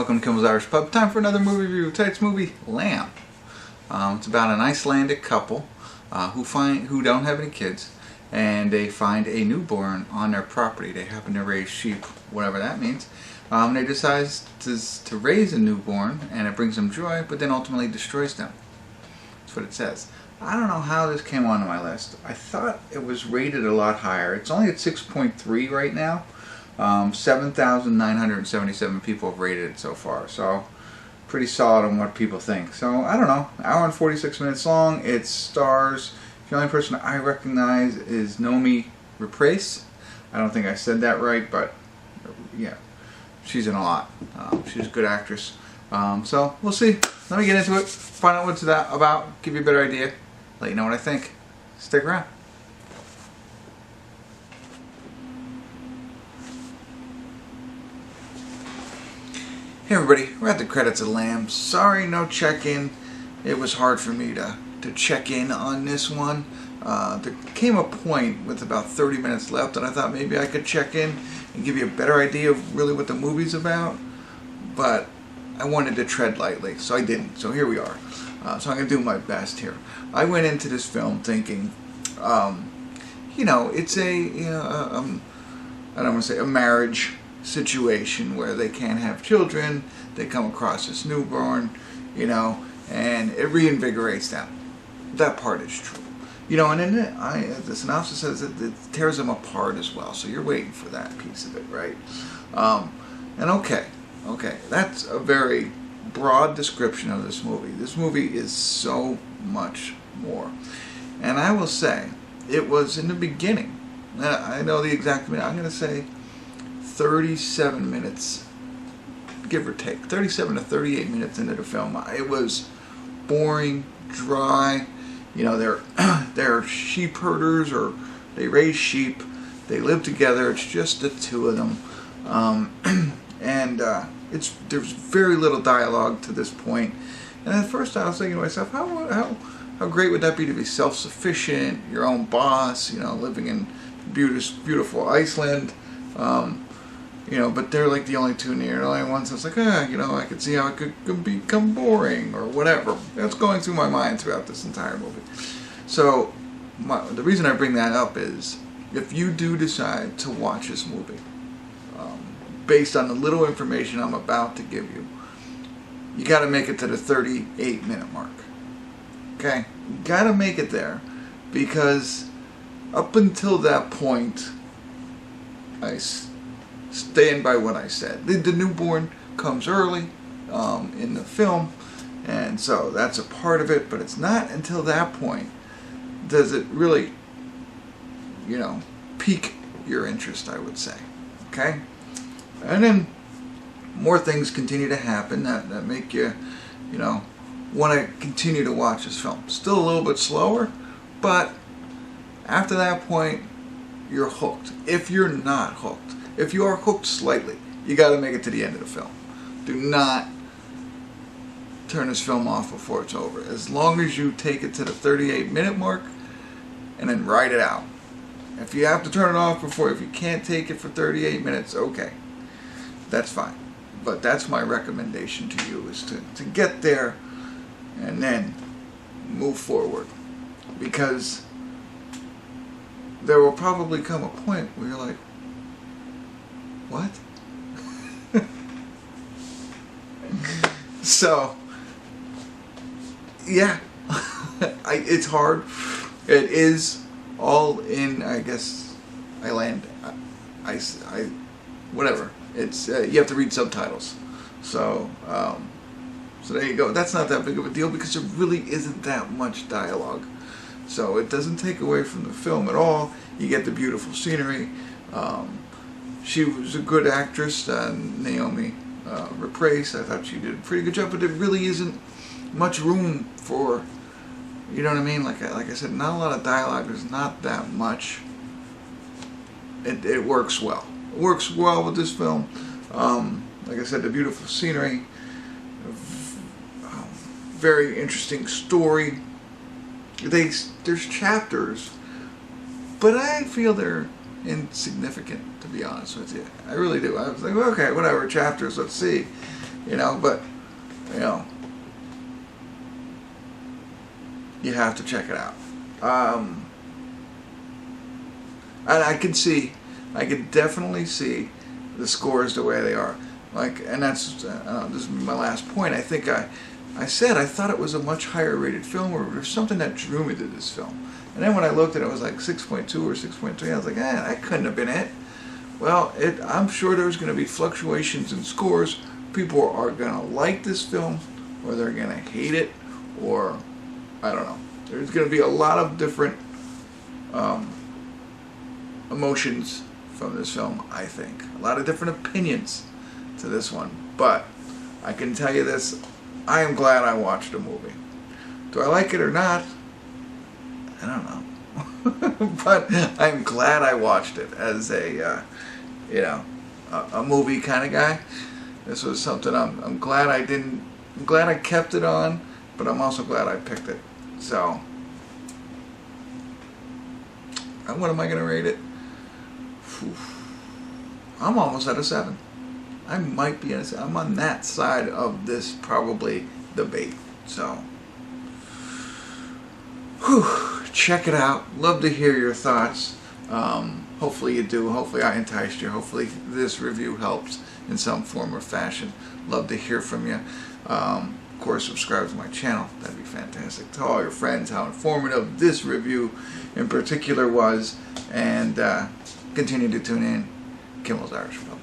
Welcome to Kimmel's Irish Pub. Time for another movie review. Tonight's movie, Lamb. It's about an Icelandic couple who don't have any kids, and they find a newborn on their property. They happen to raise sheep, whatever that means. They decide to raise a newborn, and it brings them joy, but then ultimately destroys them. That's what it says. I don't know how this came onto my list. I thought it was rated a lot higher. It's only at 6.3 right now. 7,977 people have rated it so far, so pretty solid on what people think. So I don't know, hour and 46 minutes long. It stars, the only person I recognize is Noomi Rapace. I don't think I said that right, but yeah, she's in a lot. She's a good actress. So we'll see. Let me get into it, find out what's that about, give you a better idea, let you know what I think. Stick around. Hey everybody, we're at the credits of Lamb. Sorry, no check-in. It was hard for me to check in on this one. There came a point with about 30 minutes left that I thought maybe I could check in and give you a better idea of really what the movie's about. But I wanted to tread lightly, so I didn't. So here we are. So I'm going to do my best here. I went into this film thinking, you know, it's I don't want to say a marriage situation where they can't have children, they come across this newborn, you know, and it reinvigorates them. That part is true. You know, and in it, the synopsis says that it tears them apart as well, so you're waiting for that piece of it, right? And okay, that's a very broad description of this movie. This movie is so much more. And I will say, it was in the beginning, I know the exact minute, I'm going to say 37 minutes, give or take, 37 to 38 minutes into the film. It was boring, dry. You know, they're sheep herders, or they raise sheep. They live together. It's just the two of them, there's very little dialogue to this point. And at first, I was thinking to myself, how great would that be to be self-sufficient, your own boss, you know, living in beautiful Iceland. You know, but they're like the only two near, the only ones. I was like, you know, I could see how it could become boring or whatever. That's going through my mind throughout this entire movie. So, the reason I bring that up is, if you do decide to watch this movie, based on the little information I'm about to give you, you got to make it to the 38-minute mark. Okay? You got to make it there, because up until that point, I stand by what I said. The newborn comes early in the film, and so that's a part of it, but it's not until that point does it really, you know, pique your interest, I would say. Okay? And then more things continue to happen that make you, you know, want to continue to watch this film. Still a little bit slower, but after that point, you're hooked. If you're not hooked, if you are hooked slightly, you got to make it to the end of the film. Do not turn this film off before it's over. As long as you take it to the 38-minute mark and then ride it out. If you have to turn it off if you can't take it for 38 minutes, okay, that's fine. But that's my recommendation to you, is to get there and then move forward. Because there will probably come a point where you're like, what? So, yeah, it's hard. It is all in, I guess, whatever. It's you have to read subtitles. So, so there you go. That's not that big of a deal, because there really isn't that much dialogue. So it doesn't take away from the film at all. You get the beautiful scenery. She was a good actress, Noomi Rapace. I thought she did a pretty good job, but there really isn't much room for, you know what I mean? Like I said, not a lot of dialogue. There's not that much. It works well. It works well with this film. Like I said, the beautiful scenery, very interesting story. There's chapters, but I feel they're insignificant, to be honest with you. I really do. I was like, okay, whatever, chapters, let's see. you know, but, you know, you have to check it out. And I can definitely see the scores the way they are. Like, and that's, this is my last point. I think I said I thought it was a much higher rated film, or there's something that drew me to this film. And then when I looked at it, it was like 6.2 or 6.3. I was like, that couldn't have been it. Well, I'm sure there's going to be fluctuations in scores. People are going to like this film, or they're going to hate it, or I don't know. There's going to be a lot of different emotions from this film, I think. A lot of different opinions to this one. But I can tell you this, I am glad I watched the movie. Do I like it or not? I don't know. But I'm glad I watched it as a, a movie kind of guy. This was something I'm glad I'm glad I kept it on, but I'm also glad I picked it. So, what am I going to rate it? I'm almost at a 7. I might be at a 7. I'm on that side of this probably debate. So, check it out. Love to hear your thoughts. Hopefully you do. Hopefully I enticed you. Hopefully this review helps in some form or fashion. Love to hear from you. Of course, subscribe to my channel. That'd be fantastic. Tell all your friends how informative this review in particular was. And continue to tune in. Kimmel's Irish Republic.